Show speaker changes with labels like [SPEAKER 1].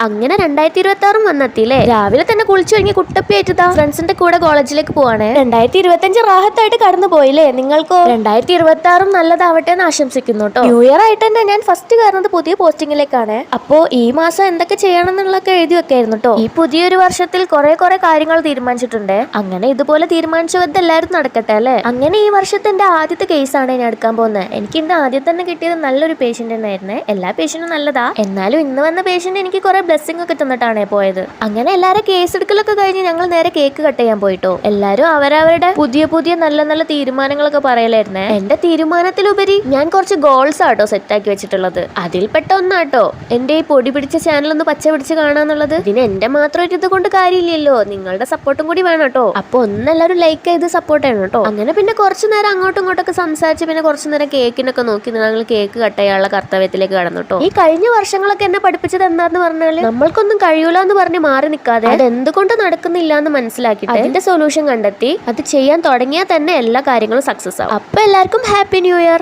[SPEAKER 1] അങ്ങനെ 2026 വന്നെത്തിയില്ലേ. രാവിലെ തന്നെ കുളിച്ചു കഴിഞ്ഞ് കുട്ടപ്പിയായിട്ടാ ഫ്രണ്ട്സിന്റെ കൂടെ കോളേജിലേക്ക് പോവാണ്. 2025 റാഹത്തായിട്ട് കടന്നു പോയില്ലേ. നിങ്ങൾക്കോ? 2026 നല്ലതാവട്ടെ എന്ന് ആശംസിക്കുന്നു കേട്ടോ. ന്യൂ ഇയർ ആയിട്ട് തന്നെ ഞാൻ ഫസ്റ്റ് കയറുന്നത് പുതിയ പോസ്റ്റിംഗിലേക്കാണ്. അപ്പോ ഈ മാസം എന്തൊക്കെ ചെയ്യണം എന്നുള്ളതൊക്കെ എഴുതി വെക്കായിരുന്നു കേട്ടോ. ഈ പുതിയൊരു വർഷത്തിൽ കുറെ കാര്യങ്ങൾ തീരുമാനിച്ചിട്ടുണ്ട്. അങ്ങനെ ഇതുപോലെ തീരുമാനിച്ചത് എല്ലാവരും നടക്കട്ടെ അല്ലെ. അങ്ങനെ ഈ വർഷത്തിന്റെ ആദ്യത്തെ കേസാണ് ഞാൻ എടുക്കാൻ പോകുന്നത്. എനിക്ക് ഇന്ന് ആദ്യം തന്നെ കിട്ടിയത് നല്ലൊരു പേഷ്യന്റ് തന്നെയായിരുന്നേ. എല്ലാ പേഷ്യന്റും നല്ലതാ, എന്നാലും ഇന്ന് വന്ന പേഷ്യന്റ് എനിക്ക് കുറെ ബ്ലെസ്സിംഗ് ഒക്കെ തന്നിട്ടാണ് പോയത്. അങ്ങനെ എല്ലാരും കേസ് എടുക്കലൊക്കെ കഴിഞ്ഞ് ഞങ്ങൾ നേരെ കേക്ക് കട്ട് ചെയ്യാൻ പോയിട്ടോ. എല്ലാരും അവരവരുടെ പുതിയ നല്ല തീരുമാനങ്ങളൊക്കെ പറയലായിരുന്നേ. എന്റെ തീരുമാനത്തിലുപരി ഞാൻ കുറച്ച് ഗോൾസ് ആട്ടോ സെറ്റ് ആക്കി വെച്ചിട്ടുള്ളത്. അതിൽപ്പെട്ട ഒന്നാട്ടോ എന്റെ ഈ പൊടി പിടിച്ച ചാനൽ ഒന്ന് പച്ച പിടിച്ച് കാണാന്നുള്ളത്. ഇതിന് എന്റെ മാത്രം ഒരു ഇത് കൊണ്ട് കാര്യമില്ലല്ലോ, നിങ്ങളുടെ സപ്പോർട്ടും കൂടി വേണം കേട്ടോ. അപ്പൊ ഒന്നെല്ലാരും ലൈക്ക് ചെയ്ത് സപ്പോർട്ട് ചെയ്യണം കേട്ടോ. അങ്ങനെ പിന്നെ കുറച്ചു നേരം അങ്ങോട്ടും ഇങ്ങോട്ടൊക്കെ സംസാരിച്ച് പിന്നെ കുറച്ചു നേരം കേക്കിനൊക്കെ നോക്കി ഞങ്ങൾ കേക്ക് കട്ട് ചെയ്യാനുള്ള കർത്തവ്യത്തിലേക്ക് കടന്നു കേട്ടോ. ഈ കഴിഞ്ഞ വർഷങ്ങളൊക്കെ എന്നെ പഠിപ്പിച്ചത് എന്താന്ന് പറഞ്ഞാല് നമ്മൾക്കൊന്നും കഴിയൂല എന്ന് പറഞ്ഞ് മാറി നിൽക്കാതെ അത് എന്തുകൊണ്ട് നടക്കുന്നില്ല എന്ന് മനസ്സിലാക്കിയിട്ട് അതിന്റെ സൊല്യൂഷൻ കണ്ടെത്തി അത് ചെയ്യാൻ തുടങ്ങിയാൽ തന്നെ എല്ലാ കാര്യങ്ങളും സക്സസ് ആവും. അപ്പൊ എല്ലാവർക്കും ഹാപ്പി ന്യൂ ഇയർ.